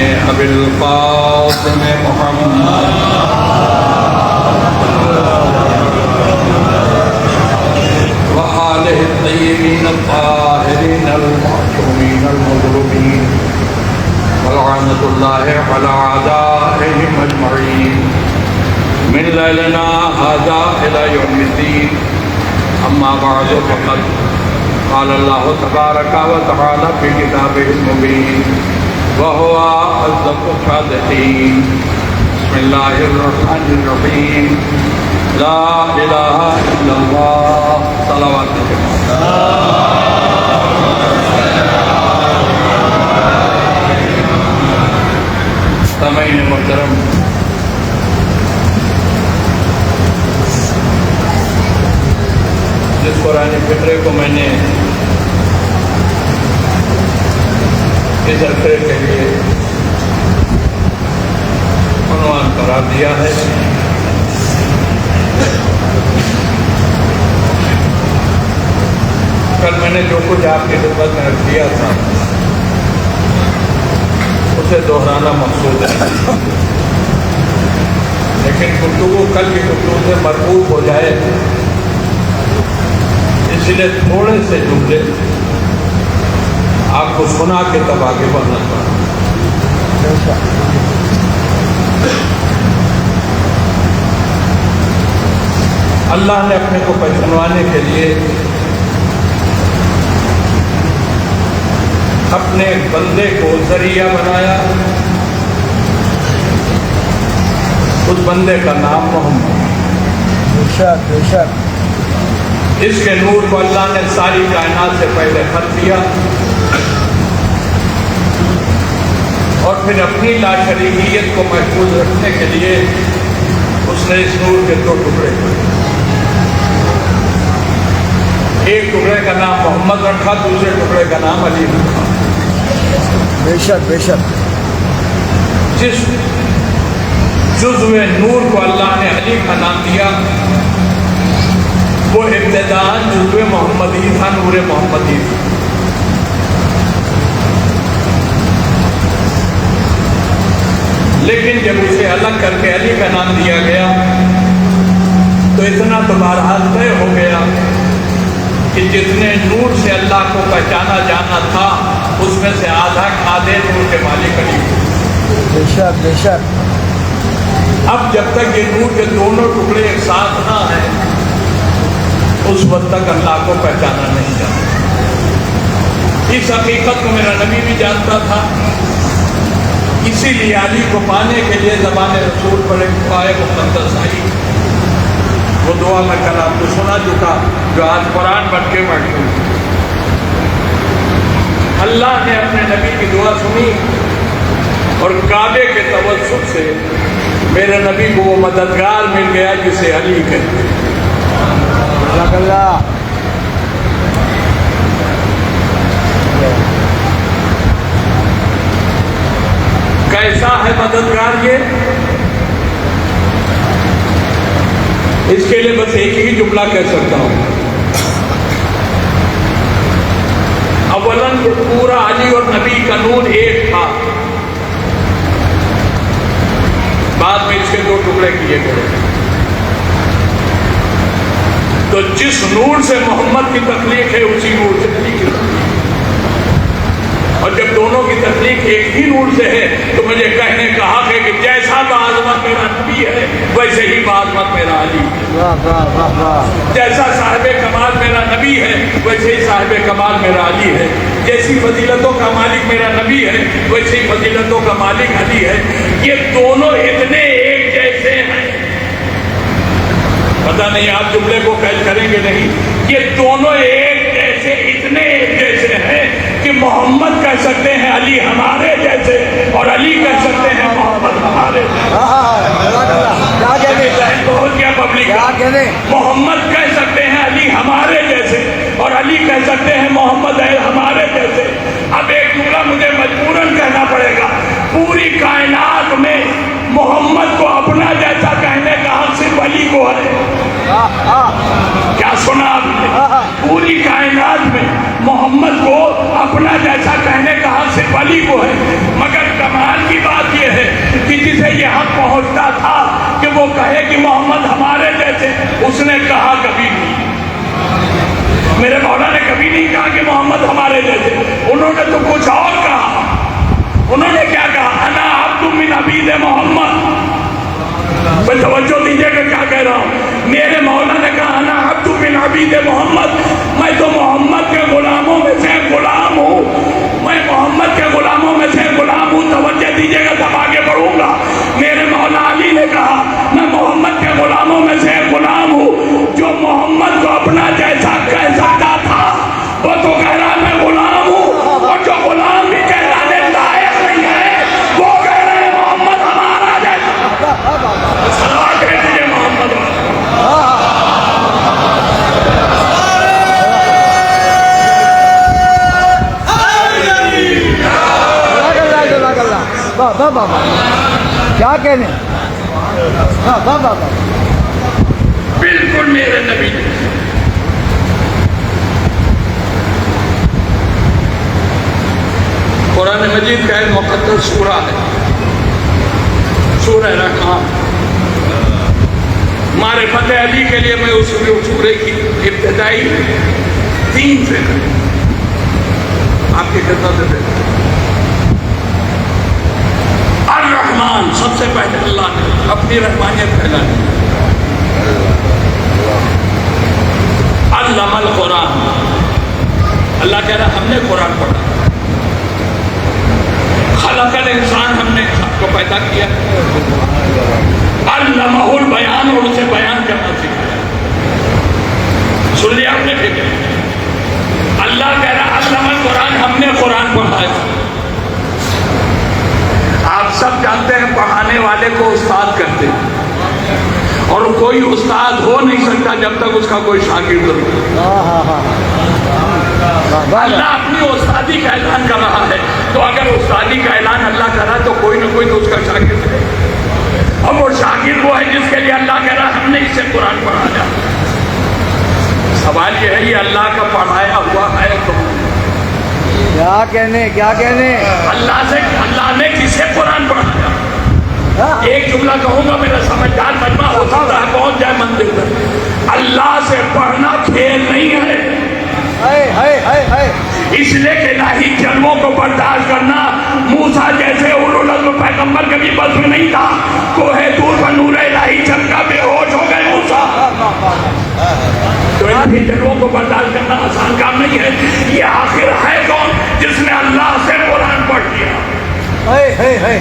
أبي القاسم محمد وآله الطيبين الطاهرين المعصومين المظلومين ولعنة الله على أعدائهم أجمعين من ليلنا هذا إلى يوم الدين. أما بعد فقد قال الله تبارك وتعالى في كتابه المبين وهو أصدق الصادقين. بسم الله الرحمن الرحيم. لا إله إلا الله. صلوات سامعین محترم، جس قرآن فطرے کو میں نے اس عرصے کے لیے عنوان قرار دیا ہے، کل میں نے جو کچھ آپ کی خدمت میں رکھ دیا تھا اسے دہرانا مقصود ہے، لیکن گفتگو کل کی گفتگو سے مربوط ہو جائے اس لیے تھوڑے سے جملے آپ کو سنا کے تب آگے بڑھنا پڑا۔ اللہ نے اپنے کو پہچانوانے کے لیے اپنے بندے کو ذریعہ بنایا، اس بندے کا نام محمد۔ بے شک اس کے نور کو اللہ نے ساری کائنات سے پہلے خلق کیا اور پھر اپنی لاشریکیت کو محفوظ رکھنے کے لیے اس نے اس نور کے دو ٹکڑے کیے، ایک ٹکڑے کا نام محمد رکھا، دوسرے ٹکڑے کا نام علی رکھا۔ بے شک بے شک جس جزو نور کو اللہ نے علی کا نام دیا وہ ابتداءً جزو محمدی تھا، نور محمدی تھا، لیکن جب اسے الگ کر کے علی کا نام دیا گیا تو اتنا تو بہرحال طے ہو گیا کہ جتنے نور سے اللہ کو پہچانا جانا تھا اس میں سے آدھے نور کے مالک علی۔ بے شک بے شک اب جب تک یہ نور کے دونوں ٹکڑے ایک ساتھ نہ ہیں اس وقت تک اللہ کو پہچانا نہیں جاتا۔ اس حقیقت کو میرا نبی بھی جانتا تھا، اسی لیے علی کو پانے کے لیے زبان رسول پر ایک دعائے مقدس آئی، وہ دعا میں کل آپ کو سنا چکا جو آج قرآن بن کے مشہور۔ اللہ نے اپنے نبی کی دعا سنی اور کعبے کے توسط سے میرے نبی کو وہ مددگار مل گیا جسے علی کہتے ہیں۔ کیسا ہے مددگار یہ؟ اس کے لیے بس ایک ہی جملہ کہہ سکتا ہوں، اولاً پورا علی اور نبی کا نور ایک تھا، بعد میں اس کے دو ٹکڑے کیے گئے، تو جس نور سے محمد کی تخلیق ہے اسی نور سے علی کی تخلیق، اور جب دونوں کی تخلیق ایک ہی نور سے ہے تو مجھے کہنے کا حق ہے کہ جیسا بعظمت میرا نبی ہے ویسے ہی بعظمت میرا علی ہے، جیسا صاحب کمال میرا نبی ہے ویسے ہی صاحب کمال میرا علی ہے، جیسی فضیلتوں کا مالک میرا نبی ہے ویسے ہی فضیلتوں کا مالک علی ہے۔ یہ دونوں اتنے ایک جیسے ہیں، پتہ نہیں آپ جملے کو قید کریں گے نہیں، یہ دونوں ایک جیسے اتنے ایک جیسے ہیں کہ محمد کہہ سکتے ہیں علی ہمارے جیسے اور علی کہہ سکتے ہیں محمد ہمارے جیسے۔ محمد کہہ سکتے ہیں علی ہمارے جیسے اور علی کہہ سکتے ہیں محمد ہے ہمارے جیسے۔ اب ایک جملہ مجھے مجبوراً کہنا پڑے گا، پوری کائنات میں محمد کو اپنا جیسا کہنے کا حق صرف علی کو ہے۔ کیا سنا آپ نے؟ پوری کائنات میں محمد کو اپنا جیسا کہنے کا حق صرف علی کو ہے، مگر کمال کی سے یہ حق پہنچتا تھا کہ وہ کہے کہ محمد ہمارے جیسے، اس نے کہا کبھی نہیں، میرے مولا نے کبھی نہیں کہا کہ محمد ہمارے جیسے، انہوں نے تو کچھ اور کہا. انہوں نے کیا کہا؟ انا عبد من عبید محمد. میں توجہ دیجیے کہ کیا کہہ رہا ہوں. میرے مولا نے کہا انا عبد من عبید محمد، میں تو محمد کے غلاموں میں سے غلام ہوں، میں محمد کے غلاموں میں سے غلام ہوں. توجہ دیجیے گا تب آگے بڑھوں گا. میرے مولا علی نے کہا میں محمد کے غلاموں میں سے غلام ہوں. جو محمد کو اپنا جیسا کہہ سکتا تھا وہ تو کہہ رہا میں غلام ہوں، اور جو غلام بھی کہلانے لائق نہیں ہے وہ کہہ رہے ہیں محمد ہمارا جیسا. صلوات بھیجیے محمد. کیا کہنے؟ بالکل میرے نبی. قرآن مجید کا ایک مقدس سورہ ہے، سورہ رحمان. معرفت علی کے لیے میں اس سورے کی ابتدائی 3 فکر آپ کی خدمت میں دیتا ہوں. الرحمن، سب سے پہلے اللہ نے اپنی رحمانیت پھیلانی. علم القرآن، اللہ کہہ رہا ہم نے قرآن پڑھا. خلق الانسان، ہم نے سب کو پیدا کیا. علمہ البیان، اور اسے بیان کرنا سکھایا. سن لیا آپ نے پھر؟ اللہ کہہ رہا علم القرآن، ہم نے قرآن پڑھایا. آپ سب جانتے ہیں پڑھانے والے کو استاد کہتے ہیں، اور کوئی استاد ہو نہیں سکتا جب تک اس کا کوئی شاگرد ہو. اللہ اپنی استادی کا اعلان کر رہا ہے، تو اگر استادی کا اعلان اللہ کر رہا ہے تو کوئی نہ کوئی تو اس کا شاگرد ہے. اور وہ شاگرد وہ ہے جس کے لیے اللہ کہہ رہا ہم نے اسے قرآن پڑھایا. سوال یہ ہے یہ اللہ کا پڑھایا ہوا ہے تو کیا کہنے؟ اللہ نے کسے قرآن پڑھایا؟ ایک جملہ کہوں گا، میرا سمجھدار مجمع ہوتا رہا پہنچ جائے منزل پر. اللہ سے پڑھنا کھیل نہیں ہے. اس لیے کہ الہی جلووں کو برداشت کرنا موسیٰ جیسے اولو العزم پیغمبر کے بھی بس میں نہیں تھا. کوہ طور پر نور الہی چمکا، بے ہوش ہو گئے موسیٰ. تو الہی جلووں کو برداشت کرنا آسان کام نہیں ہے. یہ آخر ہے کون جس نے اللہ سے قرآن پڑھ لیا؟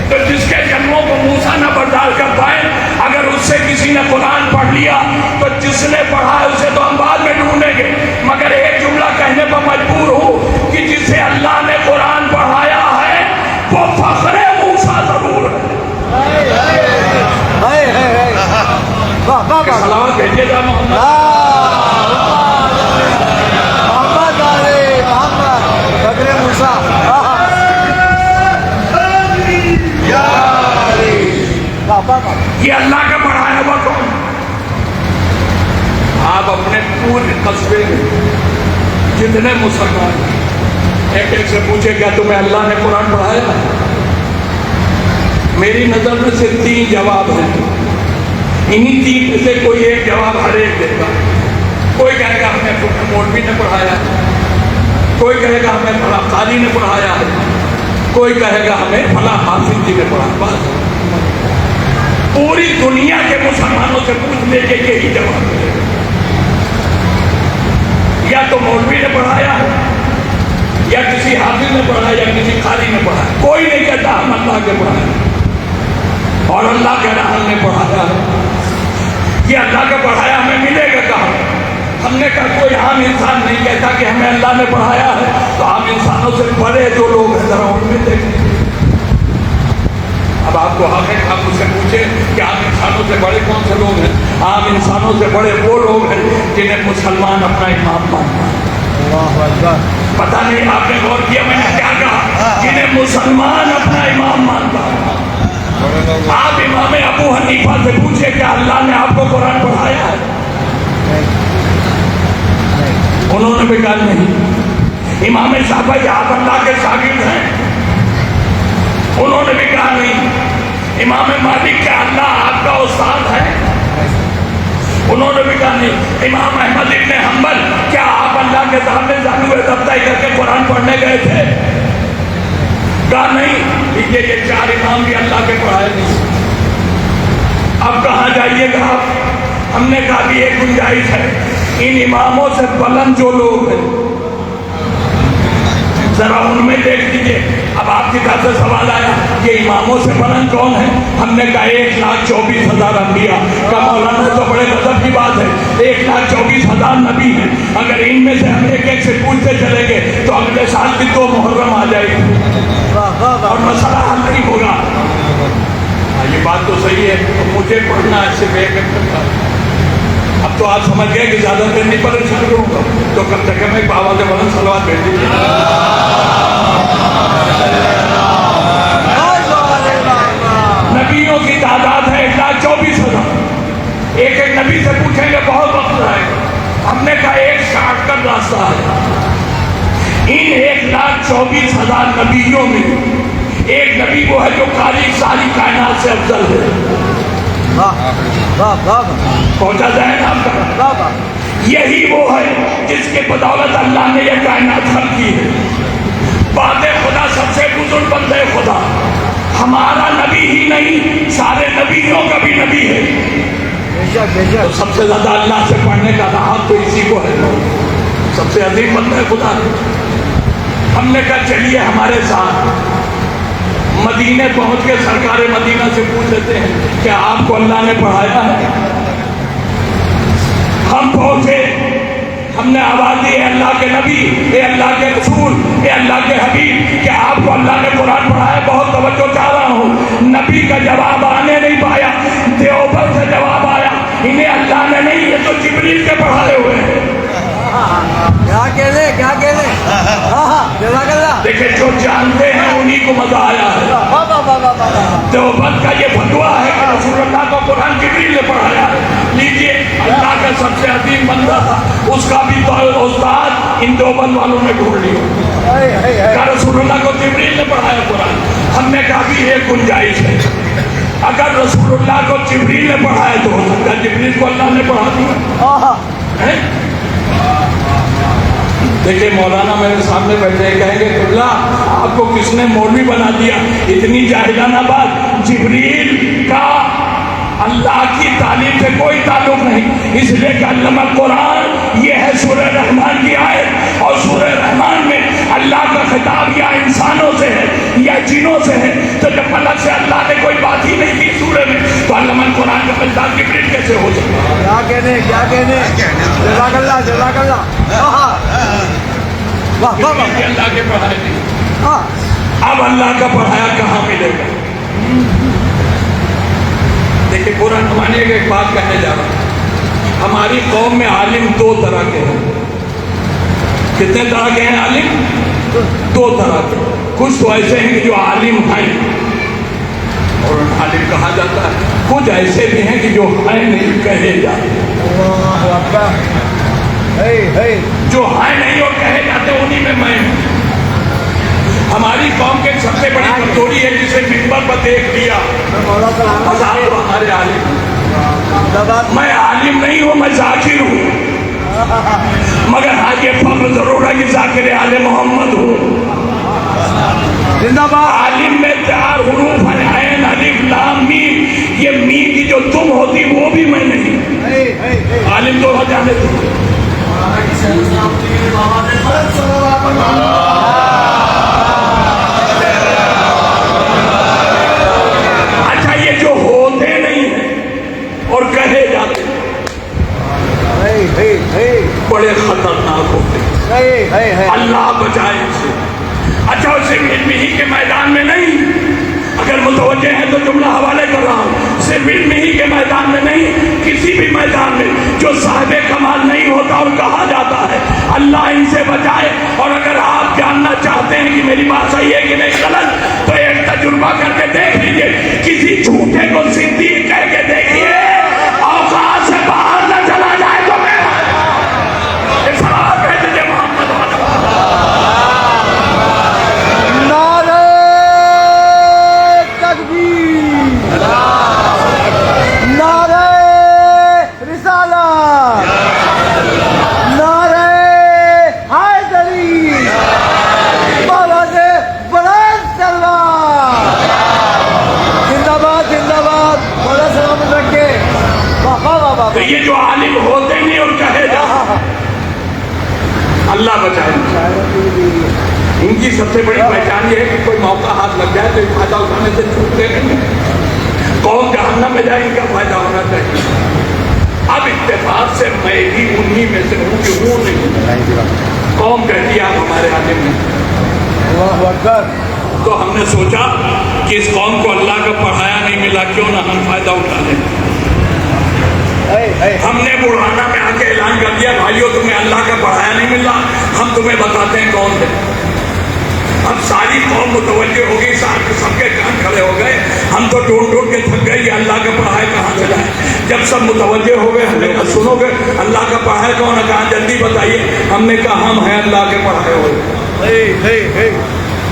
تو جس کے جلووں کو موسیٰ نہ برداشت کر پائے، اگر اس سے کسی نے قرآن پڑھ لیا تو جس نے پڑھا ہے اسے تو ہم بعد میں ڈھونڈیں گے. مگر ایک جملہ کہنے پر مجبور ہوں کہ جسے اللہ نے قرآن پڑھایا ہے وہ فخر موسیٰ ضرور ہے. سلام بھیجیے گا محمد. فخر موسیٰ. یہ اللہ کا پڑھایا ہوا کون؟ آپ اپنے پورے قصبے میں جتنے مسلمان ایک ایک سے پوچھے کیا تمہیں اللہ نے قرآن پڑھایا؟ میری نظر میں صرف 3 جواب ہیں. انہی 3 میں سے کوئی ایک جواب ہر ایک دے گا. کوئی کہے گا ہمیں مولوی نے پڑھایا ہے، کوئی کہے گا ہمیں فلاں قاری نے پڑھایا ہے، کوئی کہے گا ہمیں فلاں حافظ جی نے پڑھایا. بس پوری دنیا کے مسلمانوں سے پوچھنے کے یہی جواب ہے. یا تو مولوی نے پڑھایا ہے، یا کسی حافظ نے پڑھایا، یا کسی قاری نے پڑھایا. کوئی نہیں کہتا ہم اللہ کے پڑھایا. اور اللہ کہہ رہا ہم نے پڑھایا ہے. یہ اللہ کا پڑھایا ہمیں ملے گا کہاں؟ ہم نے کہا کوئی عام انسان نہیں کہتا کہ ہمیں اللہ نے پڑھایا ہے. تو عام انسانوں سے بڑے جو لوگ ہیں ذرا ان میں دیکھیں. اب آپ کو حق ہے آپ مجھ سے پوچھیں کہ عام انسانوں سے بڑے کون سے لوگ ہیں؟ عام انسانوں سے بڑے وہ لوگ ہیں جنہیں مسلمان اپنا امام مانتا ہے. پتہ نہیں آپ نے غور کیا میں نے کیا کہا؟ جنہیں مسلمان اپنا امام مانتا ہے. آپ امام ابو حنیفہ سے پوچھیں کہ اللہ نے آپ کو قرآن پڑھایا ہے؟ انہوں نے بھی کہا نہیں. امام شافعی آپ اللہ کے شاگرد ہیں؟ انہوں نے بھی کہا نہیں. امام مالک کا اللہ آپ کا استاد ہے؟ انہوں نے بھی کہا نہیں۔ امام احمد ابن حنبل کیا آپ اللہ کے سامنے زانو ضبطائی کر کے قرآن پڑھنے گئے تھے؟ کہا نہیں۔ یہ چار امام بھی اللہ کے پڑھائے نہیں۔ اب کہاں جائیے گا آپ؟ ہم نے کہا بھی ایک گنجائش ہے، ان اماموں سے بلند جو لوگ ہیں ذرا ان میں دیکھ لیجیے۔ اب آپ کی طرف سے سوال آیا کہ اماموں سے بلند کون ہے؟ ہم نے کہا 1,24,000 انبیاء کا۔ مولانا تو بڑے غضب کی بات ہے، 1,24,000 نبی ہیں، اگر ان میں سے ہم ایک ایک سے پوچھتے چلیں گے تو اگلے سال بھی 2 محرم آ جائے گی اور مسئلہ حل نہیں ہوگا۔ یہ بات تو صحیح ہے، مجھے پڑھنا ہے صرف 1 گھنٹہ۔ اب تو آپ سمجھ گئے کہ زیادہ دیر نہیں پڑھ سکوں گا، تو کم سے کم ایک آواز بلند صلوات بھیج دیجیے۔ نبیوں کی تعداد ہے 1,24,000۔ ایک ایک نبی سے پوچھیں گے بہت وقت رہے گا۔ ہم نے کہا ایک شارٹ کٹ راستہ ہے، ان 1,24,000 نبیوں میں ایک نبی وہ ہے جو ساری کائنات سے افضل ہے۔ پہنچا جائے نا آپ کا؟ یہی وہ ہے جس کے بدولت اللہ نے یہ کائنات خلق کی ہے۔ بعد خدا سب سے بزرگ بندے خدا، ہمارا نبی ہی نہیں سارے نبیوں کا بھی نبی ہے۔ تو سب سے زیادہ اللہ سے پڑھنے کا حق تو اسی کو ہے، سب سے عظیم بندہ خدا ہے۔ ہم نے کہا چلیے ہمارے ساتھ مدینے پہنچ کے سرکار مدینہ سے پوچھ لیتے ہیں کیا آپ کو اللہ نے پڑھایا ہے؟ ہم پہنچے، ہم نے آواز دی، اے اللہ کے نبی، اے اللہ کے رسول، اے اللہ کے حبیب، کیا آپ کو اللہ نے قرآن پڑھایا؟ بہت توجہ چاہ رہا ہوں۔ نبی کا جواب آنے نہیں پایا، دیوبند سے جواب آیا، انہیں اللہ نے نہیں، یہ تو جبریل کے پڑھائے ہوئے ہیں۔ کیا کہنے جزاک اللہ۔ دیکھیں جو جانتے ہیں انہی کو مزہ آیا ہے۔ دیوبند کا یہ فتویٰ ہے کہ رسول اللہ کو قرآن جبریل نے پڑھایا۔ لیجئے اللہ کا سب سے عظیم بندہ تھا، اس کا بھی تو استاد ان دیوبند والوں نے ڈھونڈ لیا کہ رسول اللہ کو جبریل نے پڑھایا قرآن۔ ہم نے کہا بھی ایک گنجائش ہے، اگر رسول اللہ کو جبریل نے پڑھایا تو ہو سکتا ہے جبریل کو اللہ نے پڑھا دیا۔ دیکھیں مولانا میرے سامنے بیٹھے کہیں گے قبلہ آپ کو کس نے مولوی بنا دیا؟ اتنی جاہلانہ بات۔ جبریل کا اللہ کی تعلیم سے کوئی تعلق نہیں، اس لیے کہ علم القرآن یہ ہے سورہ رحمان کی آیت، اور سورہ رحمان میں اللہ کا خطاب یا انسانوں سے ہے یا جنوں سے ہے، تو جب ملک سے اللہ نے کوئی بات ہی نہیں کی سورہ میں تو علم القرآن کا خطاب جبریل کیسے ہو سکتا؟ کیا کہنے جزاک اللہ اللہ کے پڑھائے نہیں۔ اب اللہ کا پڑھایا کہاں ملے گا؟ دیکھیں قرآن زمانے کی ایک بات کہنے جا رہا ہوں۔ ہماری قوم میں عالم 2 طرح کے ہیں۔ کتنے طرح کے ہیں عالم؟ 2 طرح کے۔ کچھ تو ایسے ہیں کہ جو عالم ہیں اور عالم کہا جاتا ہے، کچھ ایسے بھی ہیں کہ جو ہیں نہیں کہے جاتے۔ جو ہیں نہیں اور کہے جاتے انہی میں میں ہوں۔ ہماری قوم کے سب سے بڑی کمزوری ہے جسے منبر پر دیکھ لیا ہزاروں ہمارے عالم۔ میں عالم نہیں ہوں، میں ذاکر ہوں، مگر ہاں یہ فخر ضرور ہے کہ ذاکر آل محمد ہوں۔ عالم میں 4 حروف ہیں، عین الف لام میم، یہ میم کی جو تم ہوتی وہ بھی میں نہیں۔ عالم تو ہو جانے تھے۔ اچھا یہ جو ہوتے نہیں ہیں اور کہے جاتے بڑے خطرناک ہوتے ہیں، اللہ بچائے سے۔ اچھا صرف علم ہی کے میدان میں نہیں، اگر متوجہ ہیں تو جملہ حوالے کر رہا ہوں، صرف علم ہی کے میدان میں نہیں، کسی بھی میدان میں جو صاحب کمال نہیں ہوتا اور کہا جاتا ہے اللہ ان سے بچائے۔ اور اگر آپ جاننا چاہتے ہیں کہ میری بات صحیح ہے کہ نہیں غلط، تو ایک تجربہ کر کے دیکھ لیجئے، کسی جھوٹے کو صدیق کہہ کے دیکھیے، اوقات سے باہر نہ چلا جائے تو میں کہہ دیجیے محمد تکبیر یہ جو عالم ہوتے ہی نہیں اور کہے جا اللہ بچائے. ان کی سب سے بڑی پہچان یہ ہے کہ کوئی موقع ہاتھ لگ جائے تو فائدہ اٹھانے سے چھوٹتے نہیں. قوم جہنم میں جائے ان کا فائدہ ہونا چاہیے. اب اتفاق سے میں بھی انہی میں سے ہوں کہ وہ نہیں. قوم کہتی ہے آپ ہمارے عالم ہیں. تو ہم نے سوچا کہ اس قوم کو اللہ کا پڑھایا نہیں ملا, کیوں نہ ہم فائدہ اٹھا لیں. ہم نے بڑھانا میں آ کے اعلان کر دیا بھائیو تمہیں اللہ کا پڑھایا نہیں ملا, ہم تمہیں بتاتے ہیں کون ہے. اب ساری قوم متوجہ ہو گئی, سب کے کان کھڑے ہو گئے. ہم تو ڈھونڈ ڈھونڈ کے تھک گئے یہ اللہ کا پڑھایا کہاں سے جائے. جب سب متوجہ ہو گئے ہم نے کہا سنو گے اللہ کا پڑھایا کون ہے, کہاں جلدی بتائیے. ہم نے کہا ہم ہیں اللہ کے پڑھائے ہوئے.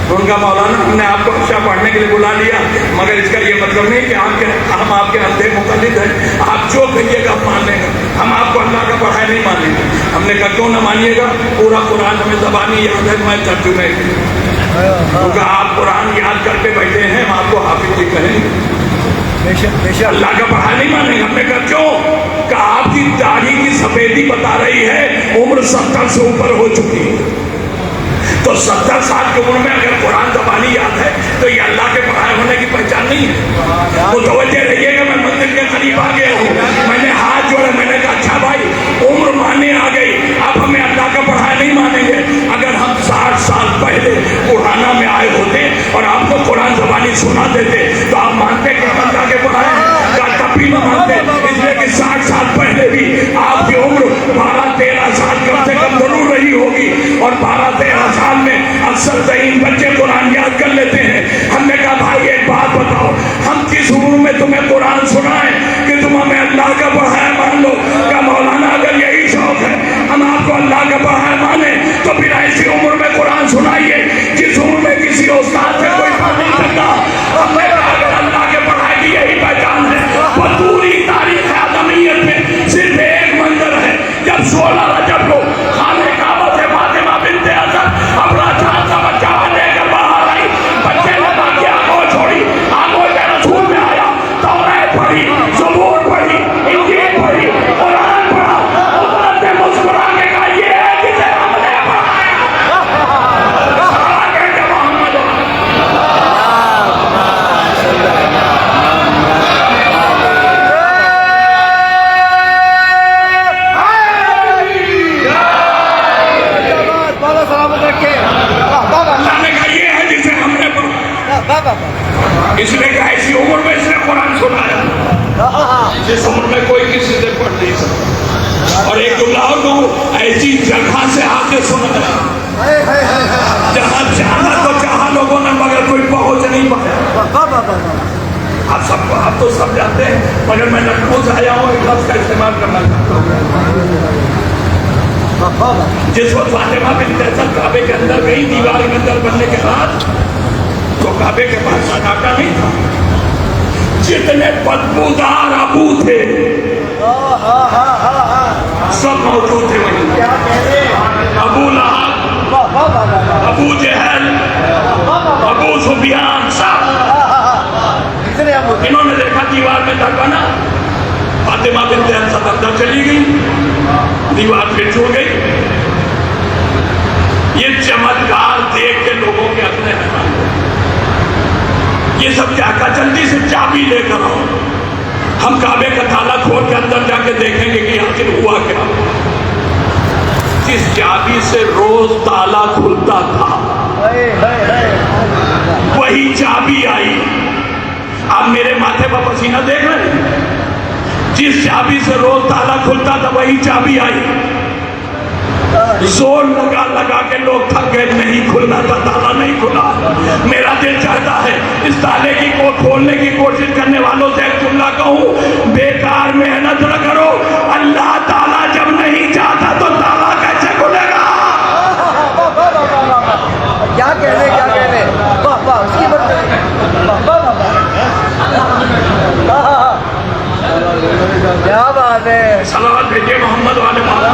ان کا مولانا ہم نے آپ کو اچھا پڑھنے کے لیے بلا لیا, مگر اس کا یہ مطلب نہیں کہ ہم آپ کے اندھے مقلد ہیں, آپ جو کہیے گا ہم مان لیں گے, ہم آپ کو اللہ کا پڑھایا نہیں مانیں گے. ہم نے کہا کیوں نہ مانیے گا, پورا قرآن ہمیں زبانی یاد ہے, میں ترجمے کیونکہ آپ قرآن یاد کر کے بیٹھے ہیں, ہم آپ کو حافظ جی کہیں گے اللہ کا پڑھایا نہیں مانیں گے. ہم نے کہا کیوں, کہ آپ کی داڑھی کی سفیدی بتا رہی ہے عمر 70 سے اوپر ہو چکی ہے, تو 70 سال کی عمر میں اگر قرآن زبانی یاد ہے تو یہ اللہ کے پڑھائے ہونے کی پہچان نہیں ہے. متوجہ رہیے گا, میں منزل کے قریب آ گیا ہوں. میں نے ہاتھ جوڑے, میں نے کہا اچھا بھائی عمر ماننے آ گئی, اب ہمیں اللہ کا پڑھایا نہیں مانیں گے. اگر ہم 60 سال پہلے قرآن میں آئے ہوتے اور آپ کو قرآن زبانی سنا دیتے تو آپ مانتے کہ ہم اللہ کے پڑھائے ہیں, کیا تب بھی نہ مانتے. اس لیے کہ 60 سال پہلے بھی آپ کی عمر 12-13 سال کم سے کم ضرور رہی ہوگی, اور 12-13 سال میں اکثر ذہین بچے قرآن یاد کر لیتے ہیں. ہم نے کہا بھائی ایک بات بتاؤ, ہم کس عمر میں تمہیں قرآن سنائیں کہ تم ہمیں اللہ کا پڑھایا مان لو. کہ مولانا اگر یہی شوق ہے ہم آپ کو اللہ کا پڑھایا مانیں تو پھر ایسی عمر میں قرآن سنائیے جس عمر میں کسی استاد سے کوئی بات نہیں کرتا. ہم نے کہا اگر اللہ کے پڑھائی کی یہی پہچان ہے, پوری تاریخ آدمیت میں صرف ایک منظر ہے جب 16 رجب کو خانہ کعبہ سے فاطمہ بنت اسد اپنا جان کا بچہ لے کر باہر آئی. بچے نے باقی آنکھوں چھوڑی, آنکھوں کے رسول میں آیا, توریت پڑھی, زبور پڑھی, انجیل پڑھی, قرآن پڑھا. حضرت نے مسکرا کے کہا یہ ہے جسے ہم نے پڑھایا. آگے جب محمد اس نے کہا ایسی عمر میں اس نے قرآن سنایا جس عمر میں کوئی کسی سے پڑھ نہیں سکتا. اور ایک جملہ اور کہوں, ایسی جگہ سے آ کے سنا جہاں جانا تو چاہا لوگوں نے مگر کوئی پہنچ نہیں پایا. آپ تو سب جانتے ہیں, مگر میں لکھنؤ سے آیا ہوں, ایک لفظ کا استعمال کرنا چاہتا ہوں. جس وقت فاطمہ بنت اسد کعبے کے اندر گئی دیوار کے اندر بننے کے بعد, تو کعبے کے پاس سناٹا نہیں تھا. جتنے بدبودار ابو تھے سب موجود تھے وہیں. ابو لہب, ابو جہل, ابو سفیان, سب انہوں نے دیکھا دیوار میں در بنا, فاطمہ بنت اسد اندر چلی گئی, دیوار پھر چھوڑ گئی. یہ چمتکار دیکھ کے لوگوں کے اپنے حیران ہوئے. یہ سب کیا کہا جلدی سے چابی لے کر آؤ, ہم کعبے کا تالا کھول کے اندر جا کے دیکھیں گے کہ آخر ہوا کیا. جس چابی سے روز تالا کھلتا تھا وہی چابی آئی. آپ میرے ماتھے پر پسینہ دیکھ رہے ہیں, جس چابی سے روز تالا کھلتا تھا وہی چابی آئی. زور لگا لگا کے لوگ تھک گئے, نہیں کھلنا تھا, تالا نہیں کھلا. میرا دل چاہتا ہے اس تالے کی کو کھولنے کی کوشش کرنے والوں سے ایک جملہ کہوں, بیکار محنت نہ کرو. اللہ تعالیٰ جب نہیں چاہتا تو تالا کیسے کھلے گا. کیا کہنے, کیا کہنے, واہ واہ, اس کی بات کیا بات ہے. صلوات بھیجیے محمد والے مولا.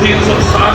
360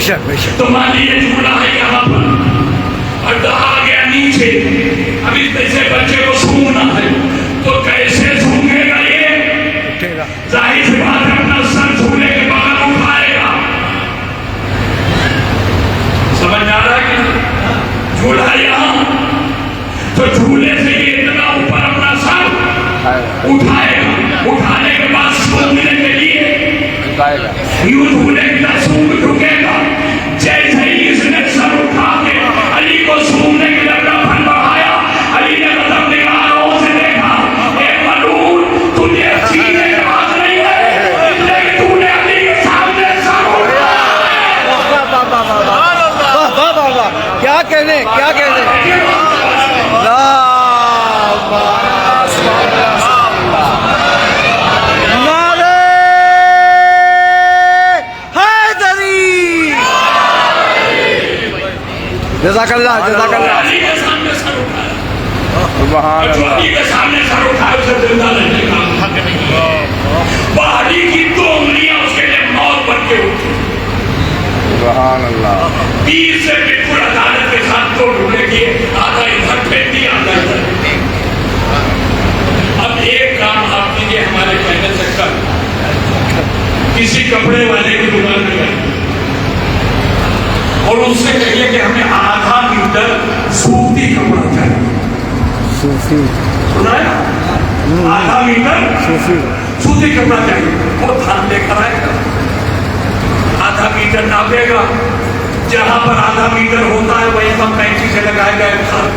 شک بے شک. تو مان لیجیے جھولا ہے یہاں پر اور آ گیا نیچے، ابھی جیسے بچے کو سونگنا ہے تو کیسے سونگے گا؟ یہ ظاہر سی بات ہے اپنا سر جھولے کے بغل اٹھائے گا. سمجھ آ رہا ہے کہ جھولا یہاں تو جھولے سے یہ اتنا اوپر اپنا سر اٹھائے گا، اٹھانے کے بعد سونگنے کے لیے یوں جھولے کا سونگ جھکے گا. جیسے ہی اس نے سر اٹھا کے علی کو سونگنے کے لیے اپنا پھن بڑھایا، علی نے غضب نگاہوں سے دیکھا، اے ملعون تجھے سینے کے ہاتھ نہیں ہے لیکن تو نے علی کے سامنے سر اٹھایا. کیا کہنے کیا کہنے. نعرہ حیدری. جزاک اللہ جزاک اللہ. علی کے سامنے سر اٹھایا اور جو علی کے سامنے سر اٹھایا اسے زندہ رہنے کا حق نہیں. علی کی 2 انگلیاں اس کے لیے موت بن کے اٹھی. سبحان اللہ. پیر سے بالکل عدالت کے ساتھ 2 ٹکڑے کیے، آدھا ادھر پھینک دیا آدھا ادھر. اب ایک کام آپ کیجیے ہمارے کہنے سے کر، کسی کپڑے والے کی دکان میں جائیں اور اس سے کہیے کہ ہمیں آدھا میٹر سوتی کپڑا چاہیے. سنا ہے؟ آدھا میٹر سوتی کپڑا چاہیے. وہ دھان لے کر آئے گا، آدھا میٹر ناپے گا، جہاں پر آدھا میٹر ہوتا ہے وہیں پر 35 سے لگائے گا ایک خط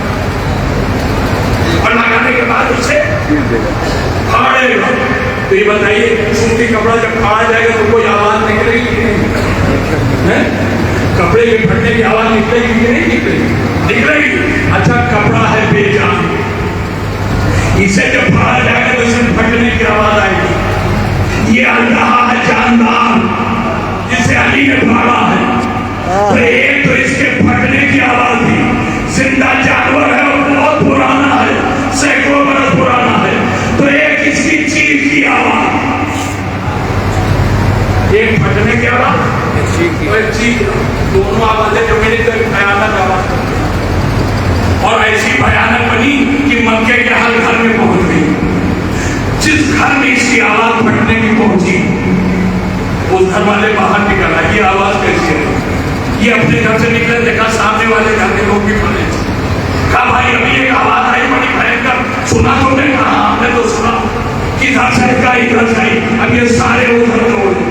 اور لگانے کے بعد اسے پھاڑے گا. تو یہ بتائیے سوتی کپڑا جب پھاڑا جائے گا تو کوئی آواز نکلے گی؟ کپڑے کے پھٹنے کی آواز نکلے گی کہ نہیں نکلے گی؟ نکلے گی. اچھا کپڑا ہے بے جان، اسے جب پھاڑا جائے گا تو اسے پھٹنے کی آواز آئے گی. یہ اللہ ہے جاندار جسے علی نے پھاڑا ہے. تو ایک تو اس کے پھٹنے کی آواز تھی. زندہ جانور ہے اور بہت پرانا ہے، سینکڑوں برس پرانا ہے. تو ایک اس کی چیخ کی آواز، ایک پھٹنے کی آواز اور ایک چیخ. دونوں آوازیں جو میری طرف بھیانک آواز کرتی اور ایسی بھیانک بنی کہ مکے کے ہر گھر میں پہنچ گئی. جس گھر میں اس کی آواز پھٹنے کی پہنچی اس گھر والے باہر نکلا. یہ آواز کیسی ہے؟ یہ اپنے گھر سے نکلے، دیکھا سامنے والے گھر کے لوگ بھی کھڑے. کہا بھائی ابھی ایک آواز آئی بڑی بھینکر، سنا تم نے؟ کہا ہم نے تو سنا. کدھر سے کا ادھر سے. اب یہ سارے ادھر دوڑے.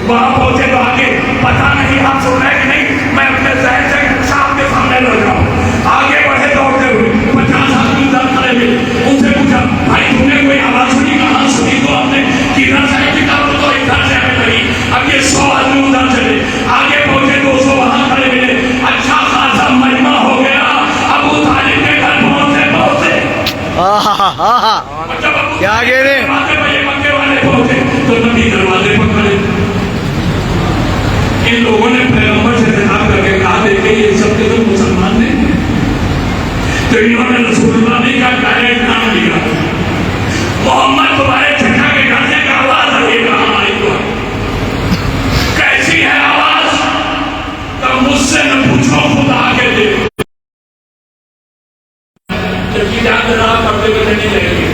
وہاں پہنچے تو آگے پتا نہیں آپ سن رہے کہ نہیں، میں اپنے ذہن سے صاحب کے سامنے لگ جاؤں. آگے بڑھے دوڑتے ہوئے 50 آدمی ادھر کھڑے ہوئے. ان سے پوچھا بھائی تم نے کوئی آواز سنی؟ کہاں سنی تو ہم نے. کدھر سے کتاب تو ادھر سے ہمیں لگی. اب یہ 100 آدمی ادھر چلے، آگے پہنچے 200 وہاں کھڑے ملے. اچھا خاصا مجمع ہو گیا. ابو طالب کے گھر پہنچے. کیا کہہ رہے ہیں؟ مکے والے پہنچے تو نبی دروازے پر کھڑے. ان لوگوں نے پیغمبر سے خطاب کر کے کہا دیکھیں یہ سب کے تو مسلمان نہیں ہیں. تو انہوں نے رسول اللہ نے کا ڈائریکٹ نام لیا. محمد تمہارے چچا کے گھر سے کا آواز آئی. کہاں آئی تو کیسی ہے آواز؟ تو مجھ سے نہ پوچھو، خدا کے دیکھو. جبکہ جاندار پڑھتے ہوئے نہیں لگے گے.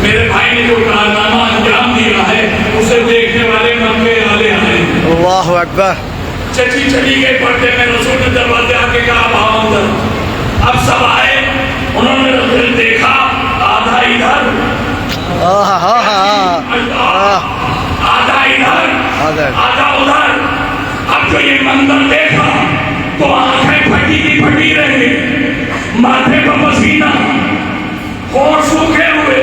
میرے بھائی نے جو کارنامہ انجام دیا ہے اسے دیکھنے والے مکے والے آئے. اللہ اکبر. چچی چلی گئی پڑھتے میں، رسول نے دروازے آ کے کہا بھاؤ اندر. اب سب آئے، انہوں نے رسول دیکھا آدھا ادھر آدھا ادھر آدھا ادھر. اب جو یہ منظر دیکھا تو آنکھیں پھٹی کی پھٹی رہ گئی، ماتھے پر پسینہ، ہونٹ سوکھے ہوئے،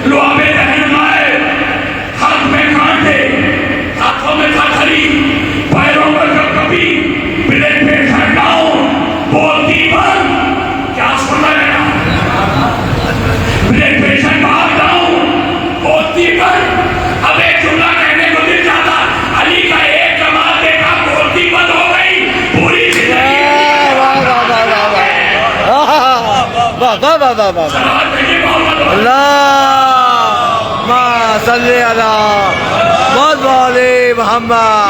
لعابے دہن آئے، ہاتھ میں کانٹے، ہاتھوں میں تھتھری، پیروں پر کپکپی، بلڈ پریشر ڈاؤن، بولتی بند. کیا سن رہے ہیں؟ بلڈ پریشر بہت ڈاؤن، بولتی بند. اب ایک جملہ کہنے کو دل جاتا، علی کا ایک کمال دیکھا بولتی بند ہو گئی. پوری زندگی اللہم صلی علی محمد.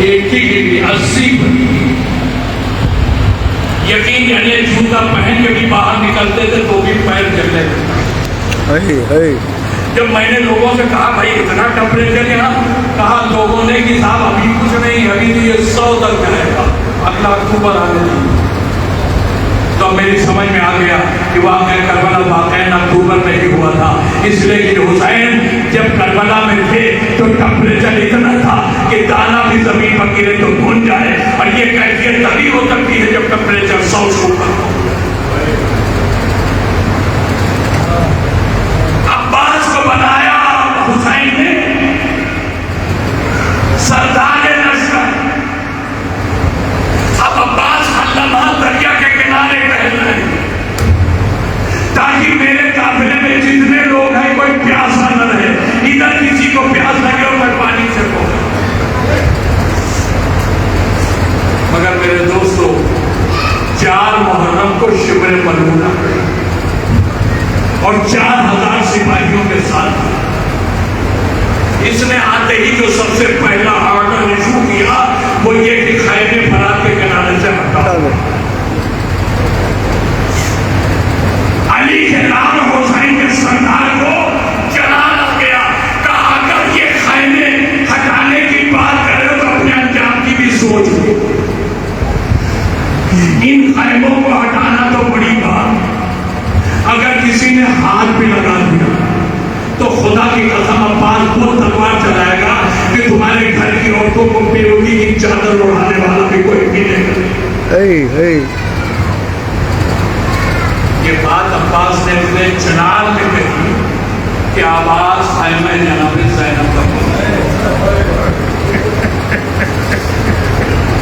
ایک ہی گری 80 پر یقین یعنی جوتا پہن کے بھی باہر نکلتے تھے تو بھی پیر چلتے تھے جب میں نے لوگوں سے کہا بھائی اتنا ٹمپریچر یہاں کہا لوگوں نے کہ صاحب ابھی کچھ نہیں ابھی تو یہ 100 تک جائے گا اگلا اکتوبر آنے لگے تو میری سمجھ میں آ گیا کہ واقعہ کربلا واقعہ اکتوبر میں ہی ہوا تھا اس لیے کہ حسین جب کربلا میں تھے تو ٹمپریچر اتنا تھا کہ دانا بھی زمین پر گرے تو بھن جائے اور یہ کیفیت تبھی ہو سکتی ہے جب ٹمپریچر 100 سے اوپر ہو عباس کو بنایا حسین نے سردار لشکر اب عباس علامہ دریا کے کنارے ٹہل رہے ہیں تاکہ میرے قافلے میں جتنے لوگ ہیں کوئی پیاسا نہ رہے ادھر کسی کو پیاس لگے اور میں پانی سے پہنچا مگر میرے دوستو 4 محرم کو شبر ملونہ اور 4000 سپاہیوں کے ساتھ اس نے آتے ہی جو سب سے پہلا آرڈر ایشو کیا وہ یہ کہ خیمے فرات کے کنارے سے ہٹاؤ علی کے نام حسین کے سردار کو چلانا گیا کہا اگر یہ خیمے ہٹانے کی بات کرے تو اپنے انجام کی بھی سوچ لو ان خیموں کو ہٹانا تو بڑی بات اگر کسی نے ہاتھ بھی لگا دیا تو خدا کی قسم عباس وہ تلوار چلائے گا کہ تمہارے گھر کی عورتوں کو بیوٹی کی چادر اڑانے والا بھی کوئی بھی نہیں. یہ بات عباس نے اپنے چنار میں کہی کہ آواز خیمہ جناب زینب کا بولا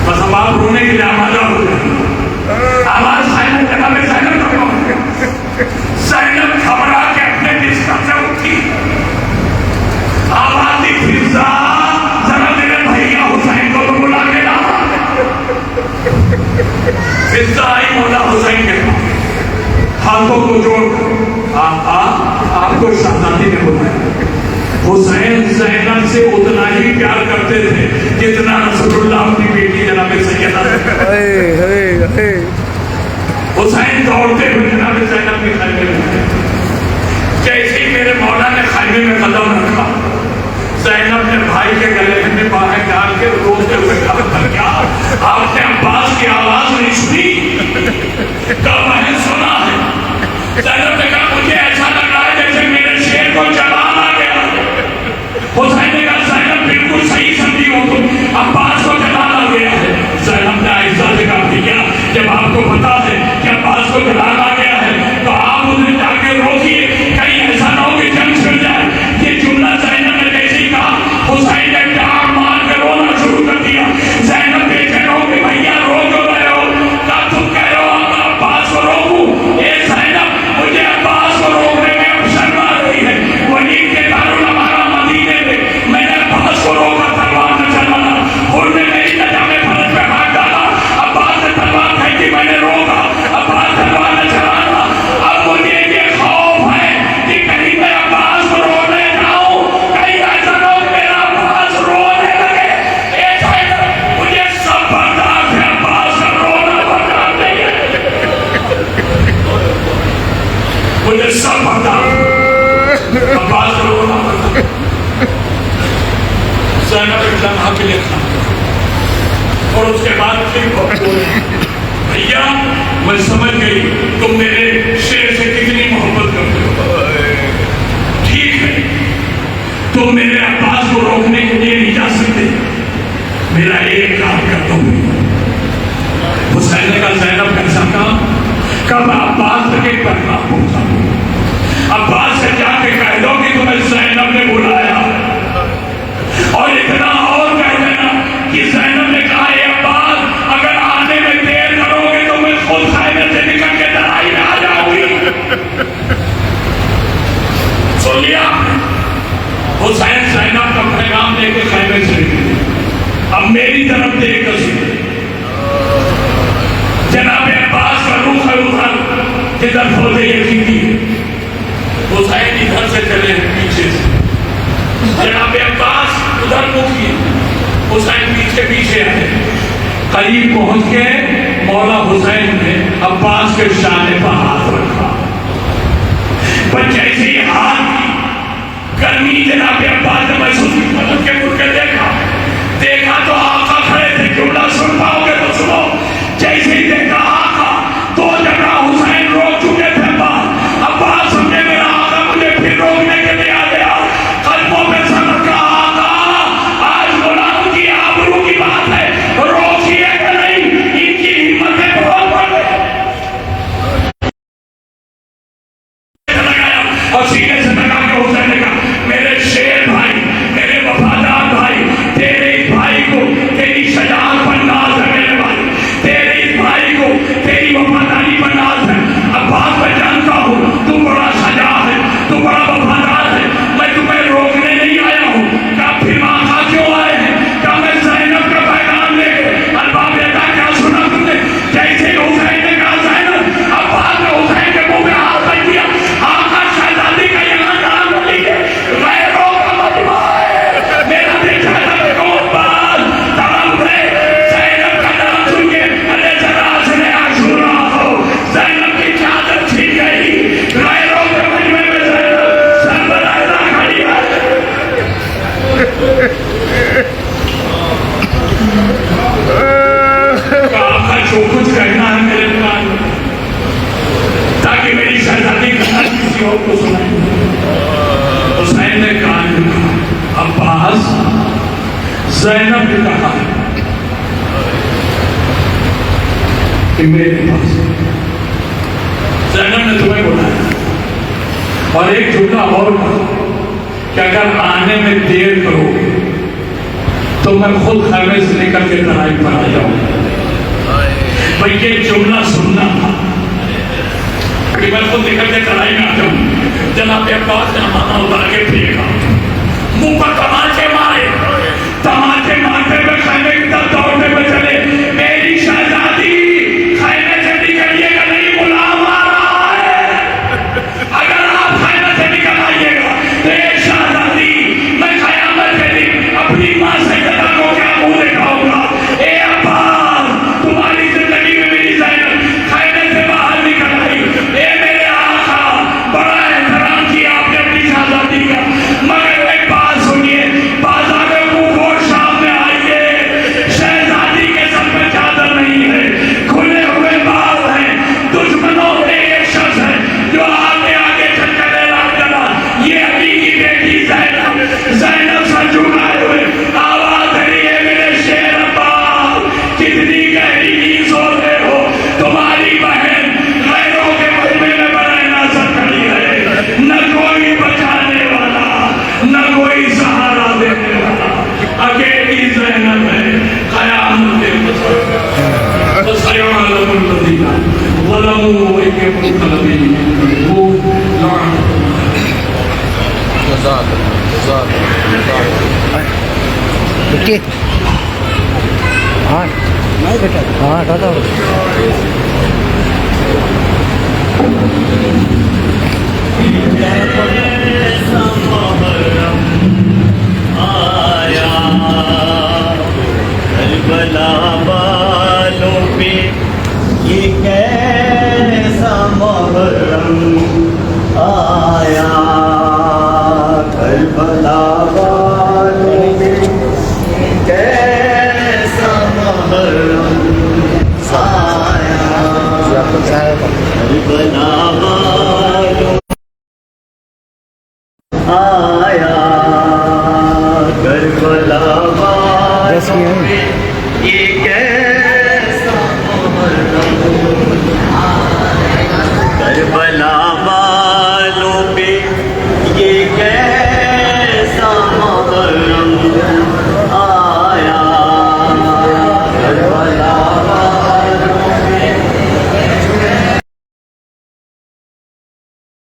بس اب آپ رونے کے لیے آمادہ ہو جائیں. آواز خیمہ جناب زینب کا بولا. زینب گھبرا کے اپنے بستر سے اٹھی. آوازی فضا ذرا میرے بھیا حسین کو تو بلا کے لا. فضا آئی مولا حسین کے پاس ہاتھوں کو جوڑ کر آپ کو شہزادی نے بلایا. حسین زینب سے اتنا ہی پیار کرتے تھے جتنا رسول اللہ اپنی بیٹی جناب سیدہ سے. حسین دوڑتے ہوئے جناب زینب کے خیمے میں جیسے ہی میرے مولا نے خیمے میں قدم رکھا زینب نے بھائی کے گلے میں باہیں ڈال کے روتے ہوئے کہا کیا آپ نے عباس کی آواز نہیں سنی؟ کہا میں نے سنا ہے. زینب نے کہا مجھے ایسا لگ رہا ہے جیسے میرے شیر کو جلال آ گیا. حسین نے کہا زینب بالکل صحیح سمجھی ہو تم عباس کو جلال آ گیا ہے. زینب نے آہستہ سے کہا بھیا جب آپ کو پتا ہے کہ عباس کو جلال آ گیا ہے تو آپ انہیں جا کے روکیے کہیں ایسا نہ ہو کہ جنگ چھڑ جائے. یہ جملہ زینب نے جیسے ہی کہا حسین نے ڈانٹ مار کے رونا شروع کر دیا. زینب بے چین ہو کہ بھیا رو کیوں رہے ہو؟ کہا تم کہہ رہے ہو میں عباس کو روکوں. اے زینب مجھے عباس کو روکنے میں اب شرم آ رہی ہے. ولید کے دارالامارا مدینے میں میں نے عباس کو روکا تلوار نہ چلانا. انہوں نے میری نجا میں فرج پہ ہاتھ ڈالا. عباس نے تلوار پھینکی میں نے روکا. عباس تلوار نہ چلانا. اب مجھے یہ خوف ہے کہ کہیں میں عباس کو رونے جاؤں کہیں ایسا نہ ہو میرا عباس رونے لگے. اے زینب مجھے سب برداشت ہے عباس کا رونا برداشت نہیں ہے. مجھے سب برداشت عباس کا رونا برداشت. زینب ایک لمحہ کے لیے تھا اور اس کے بعد پھر بولے بھیا میں سمجھ گئی تم میرے شیر سے کتنی محبت کرتے ہو. ٹھیک ہے تم میرے عباس کو روکنے کے لیے نہیں جا سکتے. میرا ایک کام کر دو. حسین نے کہا زینب کیسا کام؟ کب عباس تک ایک پیغام پہنچا. عباس سے جا کے کہہ دو کہ تمہیں زینب نے بلایا اور اتنا اور کہہ دینا کہ زینب نے کہا اے عباس اگر آنے میں دیر کرو گے تو میں خود خیمے سے نکل کے لڑائی میں آ جاؤں گی. سن لیا؟ حسین زینب کا پیغام لے کے خیمے سے نکلے. اب میری طرف دیکھ کر سنیں. جناب عباس کا روح ہے ادھر جدھر فوج یزیدی ہے. حسین ادھر سے چلے ہیں پیچھے سے. جناب عباس ادھر مکھی حسین پیچھے پیچھے آئے، قریب پہنچ کے مولا حسین نے عباس کے شانے پر ہاتھ رکھا، پر جیسے ہی ہاتھ کی گرمی جناب عباس نے محسوس کی، پلٹ کے مڑ کے دیکھا تو آقا کھڑے تھے، کیوں نہ سن پاؤ گے تو سنو، جیسے ہی دیکھا آقا دو جگہ حسین روک چکے تھے، عباس سمجھے میرا آقا مجھے پھر روکنے کے لیے آ گیا، قدموں پہ سر رکھا، آقا آج غلام کی آبرو کی بات ہے، روکیے کہ نہیں، ان کی ہمتیں بہت بڑھ گئی، اور سینے سے لگا کے حسین نے کہا میرے شیر بھائی، میرے وفادار بھائی، تیرے اس بھائی کو تیری شجاعت پر ناز ہے، میرے بھائی تیرے اس بھائی کو تیری وفاداری پر ناز ہے، عباس میں جانتا ہوں تو بڑا شجاع ہے، تو بڑا وفادار ہے، میں تمہیں روکنے نہیں آیا ہوں، کہا پھر آقا کیوں آئے ہیں، کہا میں زینب کا پیغام لے کے، الباب ادا کیا سنا تم نے، جیسے ہی حسین نے کہا زینب، عباس نے حسین کے منہ پہ ہاتھ رکھ دیا، آقا شہزادی کا یہاں نام نہ لیجیے، غیروں کا مجمع ہے، میرا بیٹا ہے کون بات تمام ہے، زینب کا نام سن کے ارے ذرا سنے عاشورا ہو، زینب کی چادر چھن گئی، غیروں کے مجمع میں زینب سر بلائدہ کھڑی ہے، آقا جو کچھ کہنا ہے میرے کان میں، تاکہ میری شہزادی کا حال کسی اور کو سنائیں، حسین نے کان میں کہا عباس زینب نے کہا کہ میرے پاس زینب نے تمہیں بلایا، اور ایک جملہ اور کہا کہ اگر آنے میں دیر کرو گے تو میں خود خیمے سے نکل کے ترائی پر آ جاؤں گا، بھئی یہ جملہ سننا تھا کہ میں خود نکل کے ترائی میں آ جاؤں، جناب عباس نے ہمارا اتار کے پھینکا، منہ پر تماچے مارے، تماچے مارتے ہوئے خیمے کی طرف دوڑتے ہوئے چلے، میری شہزادی خیمے سے نکلیے گا نہیں، غلام آ رہا ہے، اگر آپ خیمے سے نکل آئیے گا تو ایک شہزادی میں قیامت کے دن اپنی ماں سیدہ کو کیا منہ دکھاؤں گا، اے عباس تمہاری زندگی میں میری زینب خیمے سے باہر نکل آئی، اے میرے آقا بڑا احترام کیا آپ نے اپنی شہزادی کا، مگر ایک بات سنیے، بازار منہ کو سامنے آئیے، شہزادی کے سر پہ چادر نہیں ہے، کھلے ہوئے بال ہیں، دشمنوں میں ایک شخص ہے جو آگے آگے چل کر اعلان کرا، یہ علی کی بیٹی زینب، زینب سر جھکائے ہوئے آواز دھری ہے میرے شیر عباس، کتنی گہری نیند سو رہے ہو، تمہاری بہن غیروں کے مجمع میں برائے ناصر کھڑی ہے، نہ کوئی بچانے والا، نہ کوئی سہارا دینے والا، اکیلی زینب ہے، قیامت فسيعلم الذين ظلموا أي منقلب ينقلبون بیٹے ہاں نہیں بیٹا ہاں دادا کربلا والوں پہ یہ کیسا محرم آیا، کربلا والوں پہ یہ کیسا محرم آیا، کربلا والوں آیا